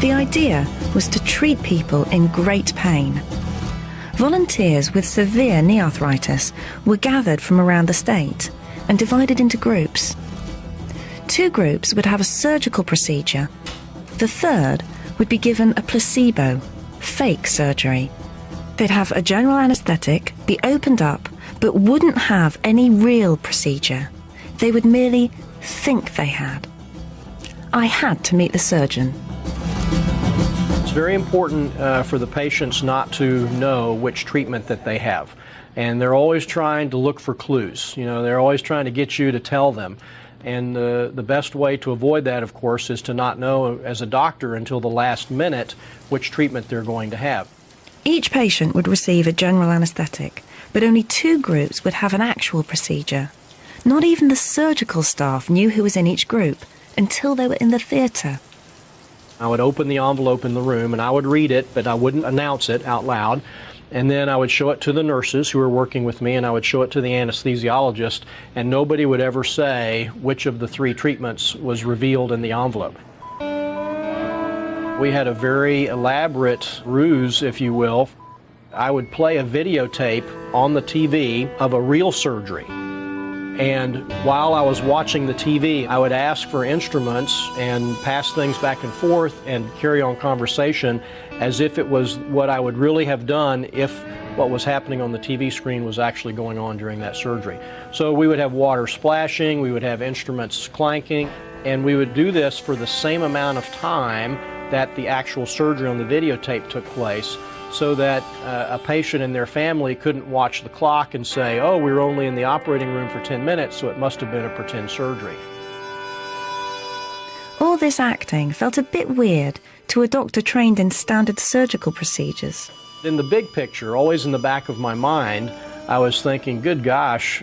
The idea was to treat people in great pain. Volunteers with severe knee arthritis were gathered from around the state and divided into groups. 2 groups would have a surgical procedure. The third would be given a placebo, fake surgery. They'd have a general anaesthetic, be opened up, but wouldn't have any real procedure. They would merely think they had. I had to meet the surgeon. It's very important for the patients not to know which treatment that they have. And they're always trying to look for clues. You know, they're always trying to get you to tell them. And the best way to avoid that, of course, is to not know as a doctor until the last minute which treatment they're going to have. Each patient would receive a general anaesthetic, but only 2 groups would have an actual procedure. Not even the surgical staff knew who was in each group until they were in the theatre. I would open the envelope in the room and I would read it, but I wouldn't announce it out loud. And then I would show it to the nurses who were working with me, and I would show it to the anesthesiologist, and nobody would ever say which of the 3 treatments was revealed in the envelope. We had a very elaborate ruse, if you will. I would play a videotape on the TV of a real surgery. And while I was watching the TV, I would ask for instruments and pass things back and forth and carry on conversation as if it was what I would really have done if what was happening on the TV screen was actually going on during that surgery. So we would have water splashing, we would have instruments clanking, and we would do this for the same amount of time that the actual surgery on the videotape took place, so that a patient and their family couldn't watch the clock and say, oh, we were only in the operating room for 10 minutes, so it must have been a pretend surgery. All this acting felt a bit weird to a doctor trained in standard surgical procedures. In the big picture, always in the back of my mind, I was thinking, good gosh,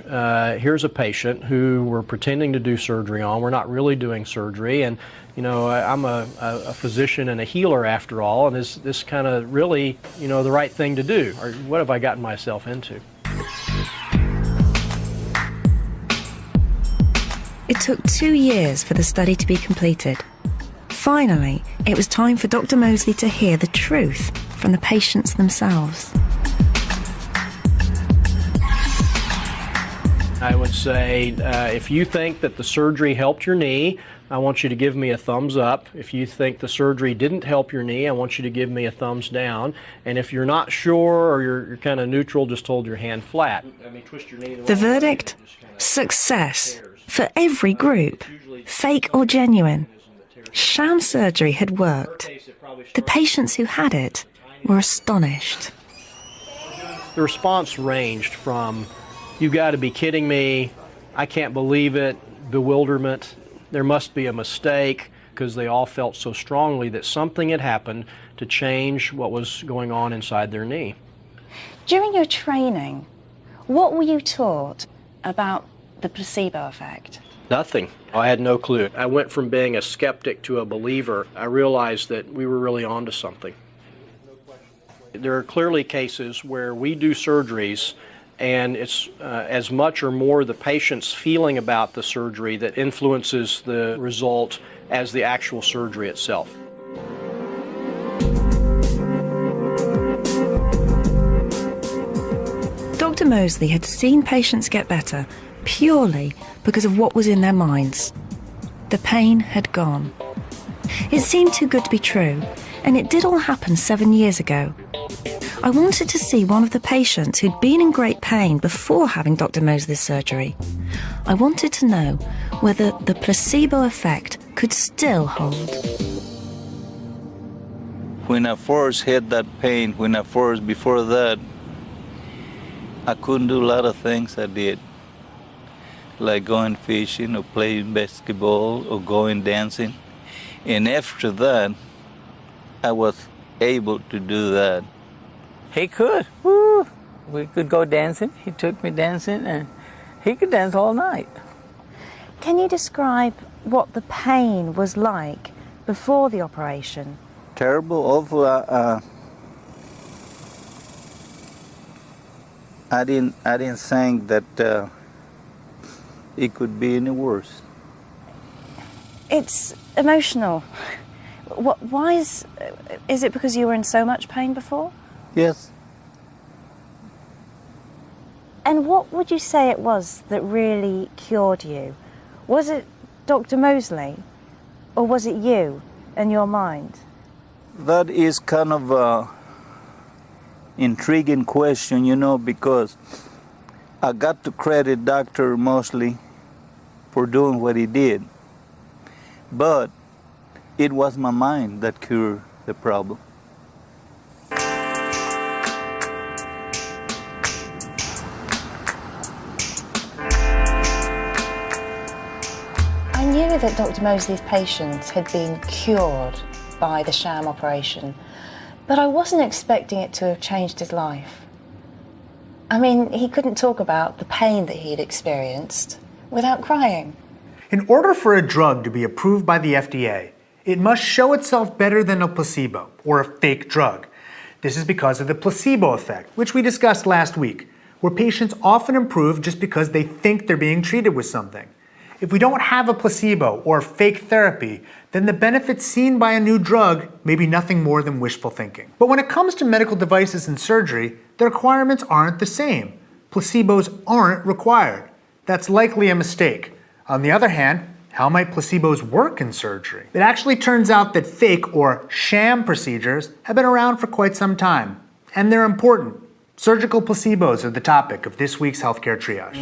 here's a patient who we're pretending to do surgery on. We're not really doing surgery, and you know, I'm a physician and a healer after all, and is this kind of really, you know, the right thing to do? Or what have I gotten myself into? It took 2 years for the study to be completed. Finally, it was time for Dr. Moseley to hear the truth from the patients themselves. I would say, if you think that the surgery helped your knee, I want you to give me a thumbs up. If you think the surgery didn't help your knee, I want you to give me a thumbs down. And if you're not sure or you're kind of neutral, just hold your hand flat. Twist your knee the verdict? Success for every group, fake or genuine. Sham surgery had worked. The patients who had it were astonished. The response ranged from, "You've got to be kidding me," "I can't believe it," bewilderment, "There must be a mistake," because they all felt so strongly that something had happened to change what was going on inside their knee. During your training, what were you taught about the placebo effect? Nothing. I had no clue. I went from being a skeptic to a believer. I realized that we were really onto something. There are clearly cases where we do surgeries and it's as much or more the patient's feeling about the surgery that influences the result as the actual surgery itself. Dr. Moseley had seen patients get better purely because of what was in their minds. The pain had gone. It seemed too good to be true, and it did all happen 7 years ago. I wanted to see one of the patients who'd been in great pain before having Dr. Moseley's surgery. I wanted to know whether the placebo effect could still hold. When I first had that pain, before that, I couldn't do a lot of things I did, like going fishing or playing basketball or going dancing. And after that, I was able to do that. He could. Woo. We could go dancing. He took me dancing, and he could dance all night. Can you describe what the pain was like before the operation? Terrible, awful. I didn't think that it could be any worse. It's emotional. Why is it because you were in so much pain before? Yes. And what would you say it was that really cured you? Was it Dr. Mosley, or was it you and your mind? That is kind of a intriguing question, you know, because I got to credit Dr. Mosley for doing what he did. But it was my mind that cured the problem. I knew that Dr. Mosley's patients had been cured by the sham operation, but I wasn't expecting it to have changed his life. I mean, he couldn't talk about the pain that he'd experienced without crying. In order for a drug to be approved by the FDA, it must show itself better than a placebo, or a fake drug. This is because of the placebo effect, which we discussed last week, where patients often improve just because they think they're being treated with something. If we don't have a placebo or fake therapy, then the benefits seen by a new drug may be nothing more than wishful thinking. But when it comes to medical devices and surgery, the requirements aren't the same. Placebos aren't required. That's likely a mistake. On the other hand, how might placebos work in surgery? It actually turns out that fake or sham procedures have been around for quite some time, and they're important. Surgical placebos are the topic of this week's Healthcare Triage.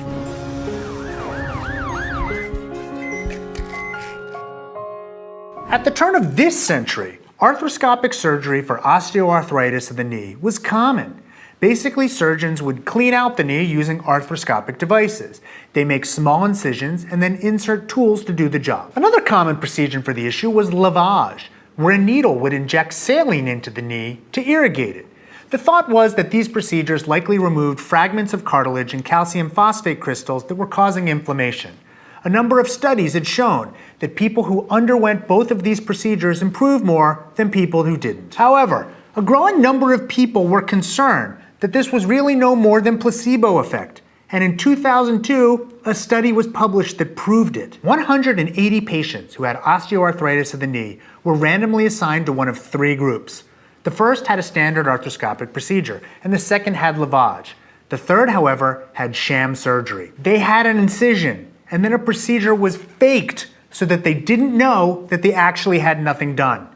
At the turn of this century, arthroscopic surgery for osteoarthritis of the knee was common. Basically, surgeons would clean out the knee using arthroscopic devices. They make small incisions and then insert tools to do the job. Another common procedure for the issue was lavage, where a needle would inject saline into the knee to irrigate it. The thought was that these procedures likely removed fragments of cartilage and calcium phosphate crystals that were causing inflammation. A number of studies had shown that people who underwent both of these procedures improved more than people who didn't. However, a growing number of people were concerned that this was really no more than placebo effect. And in 2002, a study was published that proved it. 180 patients who had osteoarthritis of the knee were randomly assigned to one of three groups. The first had a standard arthroscopic procedure, and the second had lavage. The third, however, had sham surgery. They had an incision, and then a procedure was faked so that they didn't know that they actually had nothing done.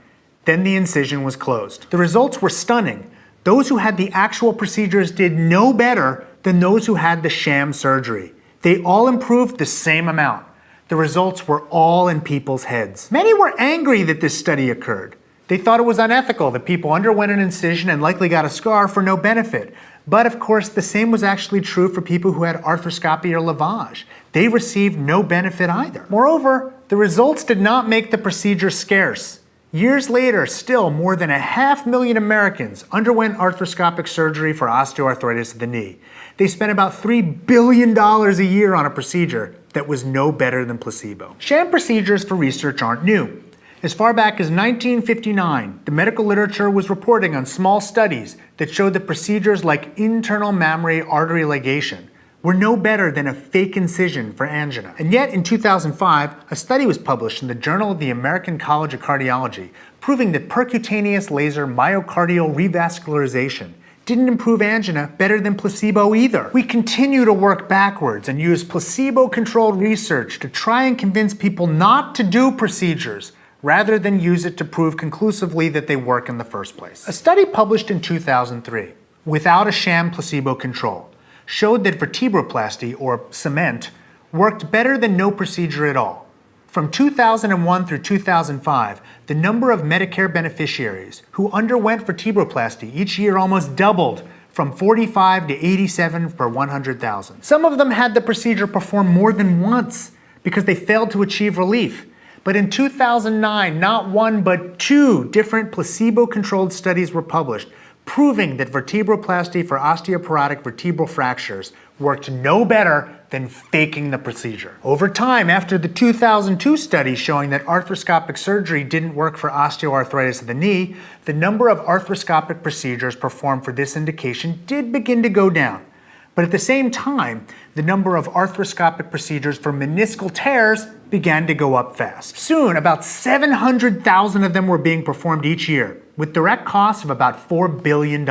Then the incision was closed. The results were stunning. Those who had the actual procedures did no better than those who had the sham surgery. They all improved the same amount. The results were all in people's heads. Many were angry that this study occurred. They thought it was unethical that people underwent an incision and likely got a scar for no benefit. But of course, the same was actually true for people who had arthroscopy or lavage. They received no benefit either. Moreover, the results did not make the procedure scarce. Years later, still more than 500,000 Americans underwent arthroscopic surgery for osteoarthritis of the knee. They spent about $3 billion a year on a procedure that was no better than placebo. Sham procedures for research aren't new. As far back as 1959, the medical literature was reporting on small studies that showed that procedures like internal mammary artery ligation were no better than a fake incision for angina. And yet, in 2005, a study was published in the Journal of the American College of Cardiology proving that percutaneous laser myocardial revascularization didn't improve angina better than placebo either. We continue to work backwards and use placebo-controlled research to try and convince people not to do procedures rather than use it to prove conclusively that they work in the first place. A study published in 2003, without a sham placebo control, showed that vertebroplasty, or cement, worked better than no procedure at all. From 2001 through 2005, the number of Medicare beneficiaries who underwent vertebroplasty each year almost doubled, from 45 to 87 per 100,000. Some of them had the procedure performed more than once because they failed to achieve relief. But in 2009, not one but two different placebo-controlled studies were published, proving that vertebroplasty for osteoporotic vertebral fractures worked no better than faking the procedure. Over time, after the 2002 study showing that arthroscopic surgery didn't work for osteoarthritis of the knee, the number of arthroscopic procedures performed for this indication did begin to go down. But at the same time, the number of arthroscopic procedures for meniscal tears began to go up fast. Soon, about 700,000 of them were being performed each year, with direct costs of about $4 billion.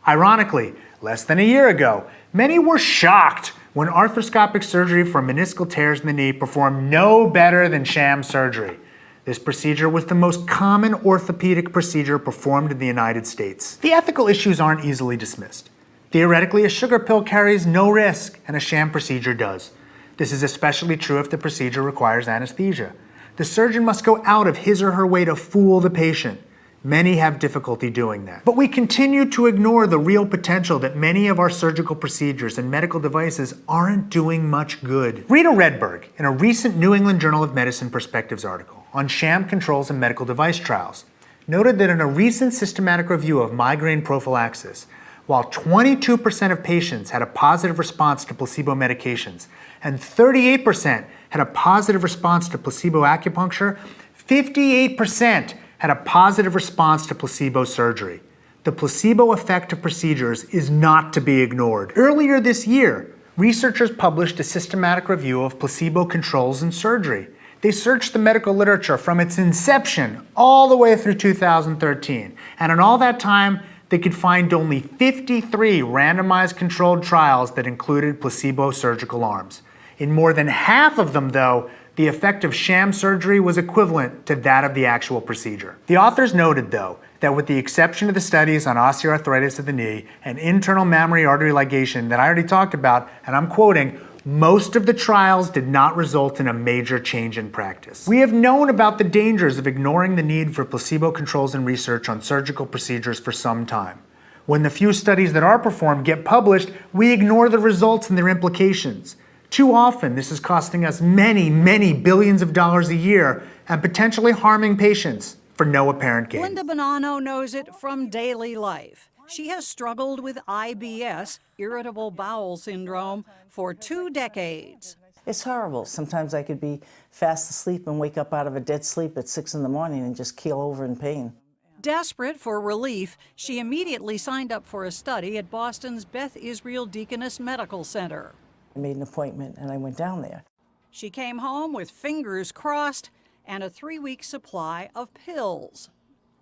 Ironically, less than a year ago, many were shocked when arthroscopic surgery for meniscal tears in the knee performed no better than sham surgery. This procedure was the most common orthopedic procedure performed in the United States. The ethical issues aren't easily dismissed. Theoretically, a sugar pill carries no risk, and a sham procedure does. This is especially true if the procedure requires anesthesia. The surgeon must go out of his or her way to fool the patient. Many have difficulty doing that. But we continue to ignore the real potential that many of our surgical procedures and medical devices aren't doing much good. Rita Redberg, in a recent New England Journal of Medicine Perspectives article on sham controls and medical device trials, noted that in a recent systematic review of migraine prophylaxis, while 22% of patients had a positive response to placebo medications and 38% had a positive response to placebo acupuncture, 58% had a positive response to placebo surgery. The placebo effect of procedures is not to be ignored. Earlier this year, researchers published a systematic review of placebo controls in surgery. They searched the medical literature from its inception all the way through 2013, and in all that time, they could find only 53 randomized controlled trials that included placebo surgical arms. In more than half of them, though, the effect of sham surgery was equivalent to that of the actual procedure. The authors noted, though, that with the exception of the studies on osteoarthritis of the knee and internal mammary artery ligation that I already talked about, and I'm quoting, most of the trials did not result in a major change in practice. We have known about the dangers of ignoring the need for placebo controls in research on surgical procedures for some time. When the few studies that are performed get published, we ignore the results and their implications. Too often, this is costing us many, many billions of dollars a year and potentially harming patients for no apparent gain. Linda Bonanno knows it from daily life. She has struggled with IBS, irritable bowel syndrome, for 2 decades. It's horrible. Sometimes I could be fast asleep and wake up out of a dead sleep at 6 in the morning and just keel over in pain. Desperate for relief, she immediately signed up for a study at Boston's Beth Israel Deaconess Medical Center. I made an appointment and I went down there. She came home with fingers crossed and a 3-week supply of pills.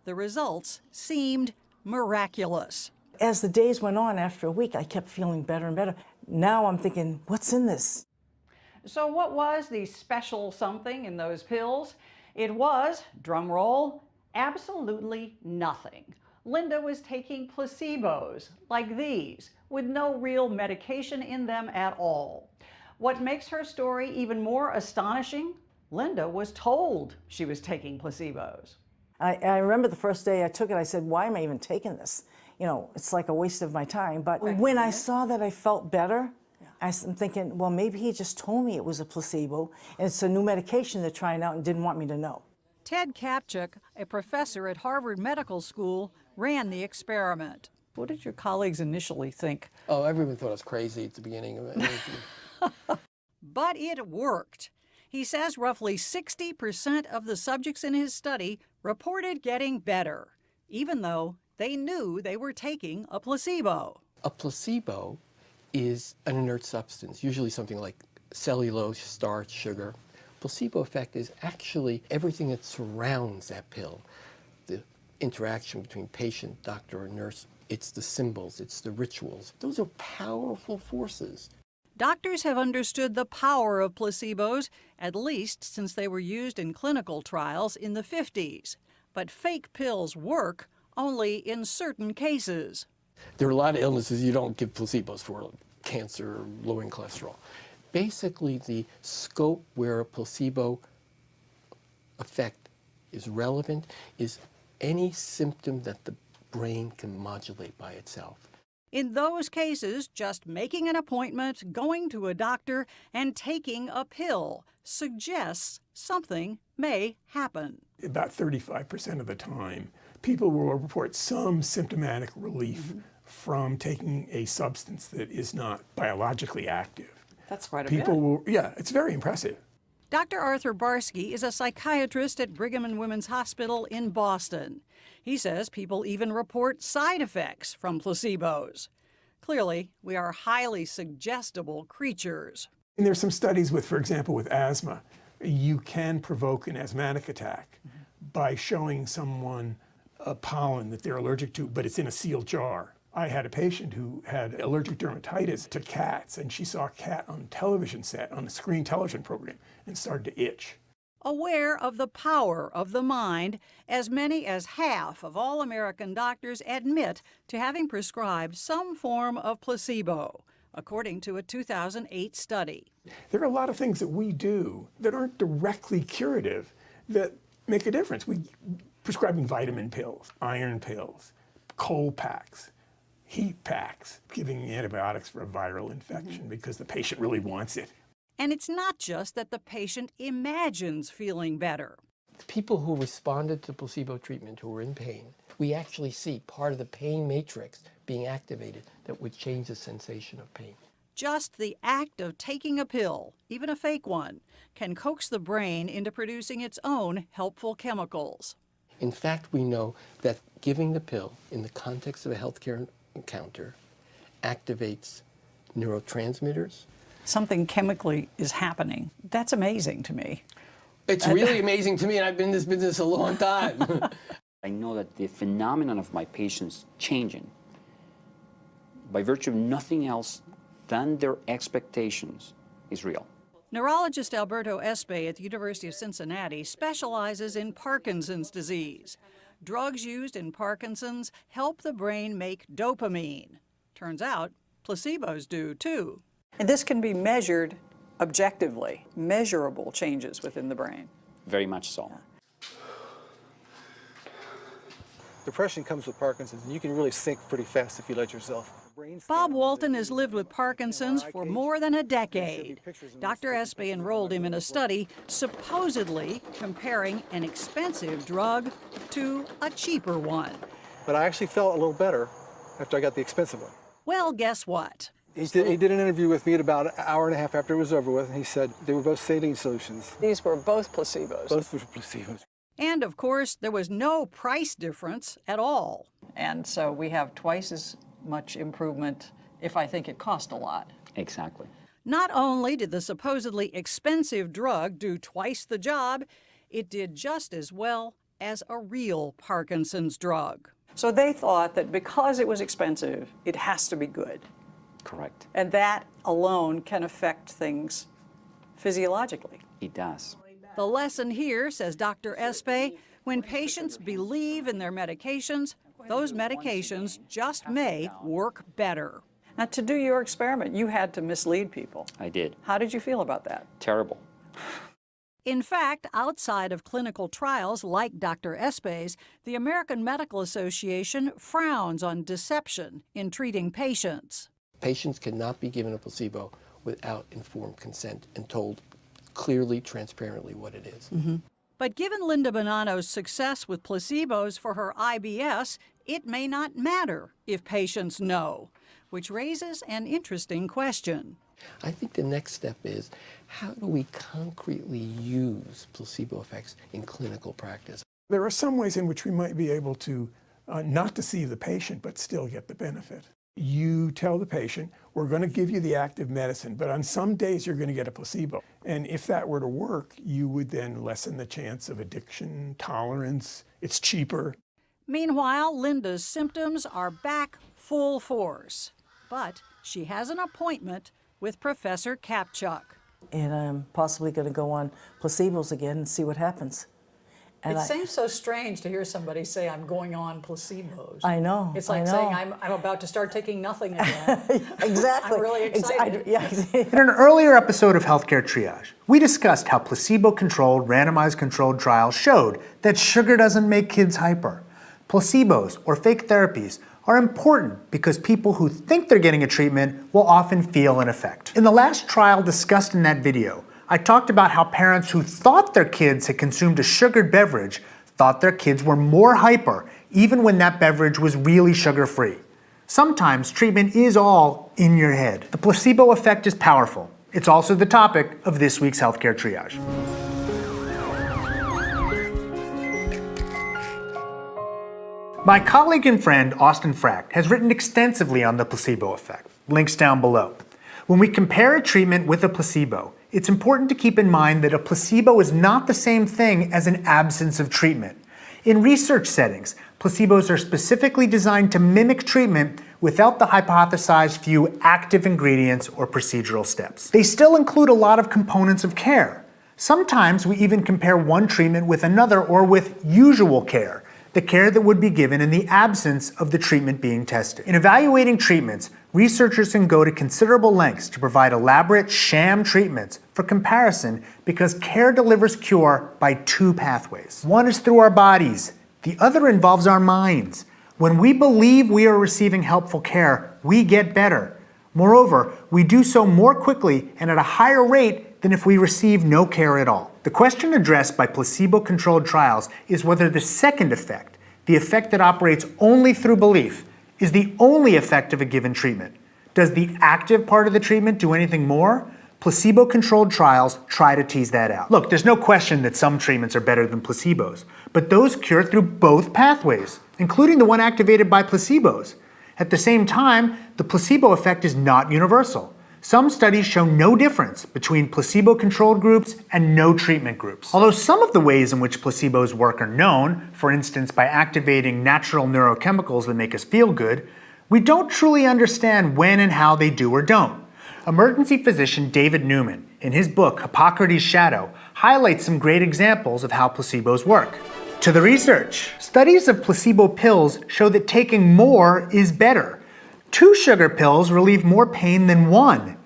The results seemed miraculous. As the days went on, after a week, I kept feeling better and better. Now I'm thinking, what's in this? So what was the special something in those pills? It was, drum roll, absolutely nothing. Linda was taking placebos, like these, with no real medication in them at all. What makes her story even more astonishing? Linda was told she was taking placebos. I remember the first day I took it, I said, why am I even taking this? You know, it's like a waste of my time. But when I saw that I felt better, I'm thinking, well, maybe he just told me it was a placebo, and it's a new medication they're trying out and didn't want me to know. Ted Kapchuk, a professor at Harvard Medical School, ran the experiment. What did your colleagues initially think? Oh, everyone thought I was crazy at the beginning of it. But it worked. He says roughly 60% of the subjects in his study reported getting better, even though they knew they were taking a placebo. A placebo is an inert substance, usually something like cellulose, starch, sugar. Placebo effect is actually everything that surrounds that pill. The interaction between patient, doctor, and nurse. It's the symbols, it's the rituals. Those are powerful forces. Doctors have understood the power of placebos, at least since they were used in clinical trials in the 50s. But fake pills work only in certain cases. There are a lot of illnesses you don't give placebos for, cancer or lowering cholesterol. Basically, the scope where a placebo effect is relevant is any symptom that the brain can modulate by itself. In those cases, just making an appointment, going to a doctor, and taking a pill suggests something may happen. About 35% of the time, people will report some symptomatic relief from taking a substance that is not biologically active. That's quite a People bit. will, yeah, it's very impressive. Dr. Arthur Barsky is a psychiatrist at Brigham and Women's Hospital in Boston. He says people even report side effects from placebos. Clearly, we are highly suggestible creatures. And there's some studies with, for example, with asthma, You can provoke an asthmatic attack by showing someone a pollen that they're allergic to, but it's in a sealed jar. I had a patient who had allergic dermatitis to cats, and she saw a cat on a television set, on a screen television program, and started to itch. Aware of the power of the mind, as many as half of all American doctors admit to having prescribed some form of placebo, according to a 2008 study. There are a lot of things that we do that aren't directly curative that make a difference. Prescribing vitamin pills, iron pills, cold packs, heat packs, giving antibiotics for a viral infection because the patient really wants it. And it's not just that the patient imagines feeling better. The people who responded to placebo treatment who were in pain, we actually see part of the pain matrix being activated that would change the sensation of pain. Just the act of taking a pill, even a fake one, can coax the brain into producing its own helpful chemicals. In fact, we know that giving the pill in the context of a healthcare encounter activates neurotransmitters. Something chemically is happening. That's amazing to me. It's really amazing to me, and I've been in this business a long time. I know that the phenomenon of my patients changing by virtue of nothing else than their expectations is real. Neurologist Alberto Espay at the University of Cincinnati specializes in Parkinson's disease. Drugs used in Parkinson's help the brain make dopamine. Turns out, placebos do too. And this can be measured objectively, measurable changes within the brain. Very much so. Depression comes with Parkinson's, and you can really sink pretty fast if you let yourself. Bob Walton has lived with Parkinson's for more than a decade. Dr. Espay enrolled him in a study supposedly comparing an expensive drug to a cheaper one. But I actually felt a little better after I got the expensive one. Well, guess what? He did an interview with me at about an hour and a half after it was over with, and he said they were both saline solutions. These were both placebos. Both were placebos. And of course, there was no price difference at all. And so we have twice as much improvement if I think it cost a lot. Exactly. Not only did the supposedly expensive drug do twice the job, it did just as well as a real Parkinson's drug. So they thought that because it was expensive, it has to be good. Correct. And that alone can affect things physiologically. It does. The lesson here, says Dr. Espay, when patients believe in their medications, those medications just may work better. Now, to do your experiment, you had to mislead people. I did. How did you feel about that? Terrible. In fact, outside of clinical trials like Dr. Espay's, the American Medical Association frowns on deception in treating patients. Patients cannot be given a placebo without informed consent and told clearly, transparently what it is. But given Linda Bonanno's success with placebos for her IBS, it may not matter if patients know, which raises an interesting question. I think the next step is, how do we concretely use placebo effects in clinical practice? There are some ways in which we might be able to not deceive the patient, but still get the benefit. You tell the patient, we're going to give you the active medicine, but on some days you're going to get a placebo. And if that were to work, you would then lessen the chance of addiction, tolerance. It's cheaper. Meanwhile, Linda's symptoms are back full force. But she has an appointment with Professor Kapchuk. And I'm possibly going to go on placebos again and see what happens. And it seems so strange to hear somebody say, I'm going on placebos. I know. It's like saying, I'm about to start taking nothing again. Exactly. I'm really excited. In an earlier episode of Healthcare Triage, we discussed how placebo-controlled, randomized controlled trials showed that sugar doesn't make kids hyper. Placebos, or fake therapies, are important because people who think they're getting a treatment will often feel an effect. In the last trial discussed in that video, I talked about how parents who thought their kids had consumed a sugared beverage thought their kids were more hyper, even when that beverage was really sugar-free. Sometimes treatment is all in your head. The placebo effect is powerful. It's also the topic of this week's Healthcare Triage. My colleague and friend Austin Frack has written extensively on the placebo effect. Links down below. When we compare a treatment with a placebo, it's important to keep in mind that a placebo is not the same thing as an absence of treatment. In research settings, placebos are specifically designed to mimic treatment without the hypothesized few active ingredients or procedural steps. They still include a lot of components of care. Sometimes we even compare one treatment with another or with usual care, the care that would be given in the absence of the treatment being tested. In evaluating treatments, researchers can go to considerable lengths to provide elaborate sham treatments for comparison because care delivers cure by two pathways. One is through our bodies, the other involves our minds. When we believe we are receiving helpful care, we get better. Moreover, we do so more quickly and at a higher rate than if we receive no care at all. The question addressed by placebo-controlled trials is whether the second effect, the effect that operates only through belief, is the only effect of a given treatment. Does the active part of the treatment do anything more? Placebo-controlled trials try to tease that out. Look, there's no question that some treatments are better than placebos, but those cure through both pathways, including the one activated by placebos. At the same time, the placebo effect is not universal. Some studies show no difference between placebo-controlled groups and no treatment groups. Although some of the ways in which placebos work are known, for instance by activating natural neurochemicals that make us feel good, we don't truly understand when and how they do or don't. Emergency physician David Newman, in his book Hippocrates' Shadow, highlights some great examples of how placebos work. To the research. Studies of placebo pills show that taking more is better. 2 sugar pills relieve more pain than 1.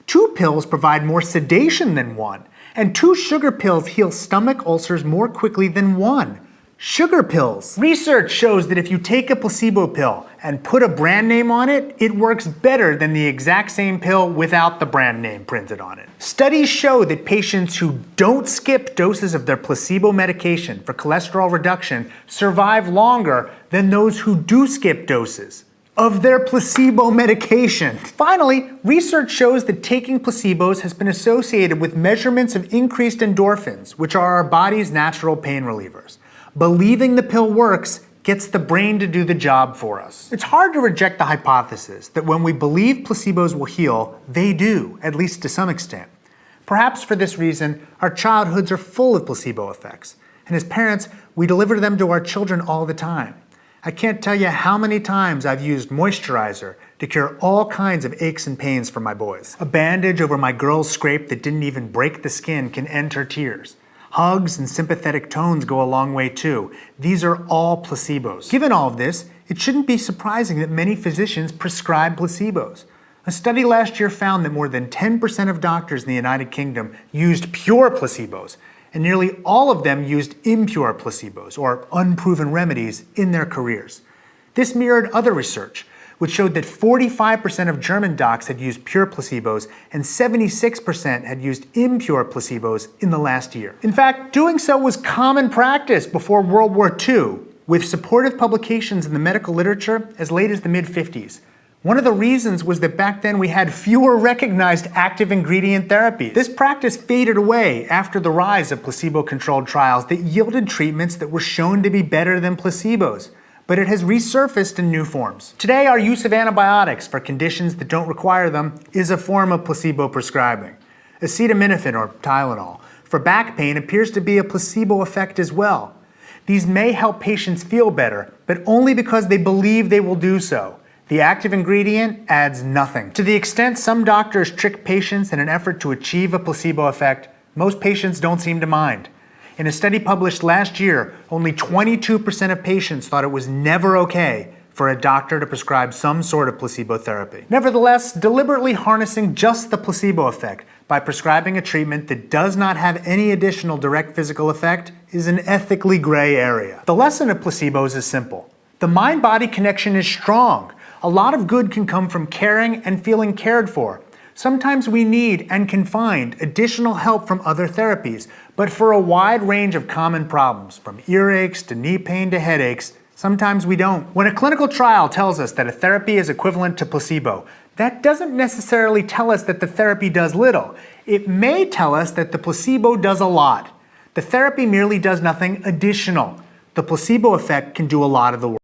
2 pills provide more sedation than 1. And 2 sugar pills heal stomach ulcers more quickly than 1. Sugar pills. Research shows that if you take a placebo pill and put a brand name on it, it works better than the exact same pill without the brand name printed on it. Studies show that patients who don't skip doses of their placebo medication for cholesterol reduction survive longer than those who do skip doses of their placebo medication. Finally, research shows that taking placebos has been associated with measurements of increased endorphins, which are our body's natural pain relievers. Believing the pill works gets the brain to do the job for us. It's hard to reject the hypothesis that when we believe placebos will heal, they do, at least to some extent. Perhaps for this reason, our childhoods are full of placebo effects, and as parents, we deliver them to our children all the time. I can't tell you how many times I've used moisturizer to cure all kinds of aches and pains for my boys. A bandage over my girl's scrape that didn't even break the skin can end her tears. Hugs and sympathetic tones go a long way too. These are all placebos. Given all of this, it shouldn't be surprising that many physicians prescribe placebos. A study last year found that more than 10% of doctors in the United Kingdom used pure placebos, and nearly all of them used impure placebos, or unproven remedies, in their careers. This mirrored other research, which showed that 45% of German docs had used pure placebos and 76% had used impure placebos in the last year. In fact, doing so was common practice before World War II, with supportive publications in the medical literature as late as the mid-50s. One of the reasons was that back then we had fewer recognized active ingredient therapies. This practice faded away after the rise of placebo-controlled trials that yielded treatments that were shown to be better than placebos. But it has resurfaced in new forms. Today, our use of antibiotics for conditions that don't require them is a form of placebo prescribing. Acetaminophen, or Tylenol, for back pain appears to be a placebo effect as well. These may help patients feel better, but only because they believe they will do so. The active ingredient adds nothing. To the extent some doctors trick patients in an effort to achieve a placebo effect, most patients don't seem to mind. In a study published last year, only 22% of patients thought it was never okay for a doctor to prescribe some sort of placebo therapy. Nevertheless, deliberately harnessing just the placebo effect by prescribing a treatment that does not have any additional direct physical effect is an ethically gray area. The lesson of placebos is simple. The mind-body connection is strong. A lot of good can come from caring and feeling cared for. Sometimes we need and can find additional help from other therapies, but for a wide range of common problems, from earaches to knee pain to headaches, sometimes we don't. When a clinical trial tells us that a therapy is equivalent to placebo, that doesn't necessarily tell us that the therapy does little. It may tell us that the placebo does a lot. The therapy merely does nothing additional. The placebo effect can do a lot of the work.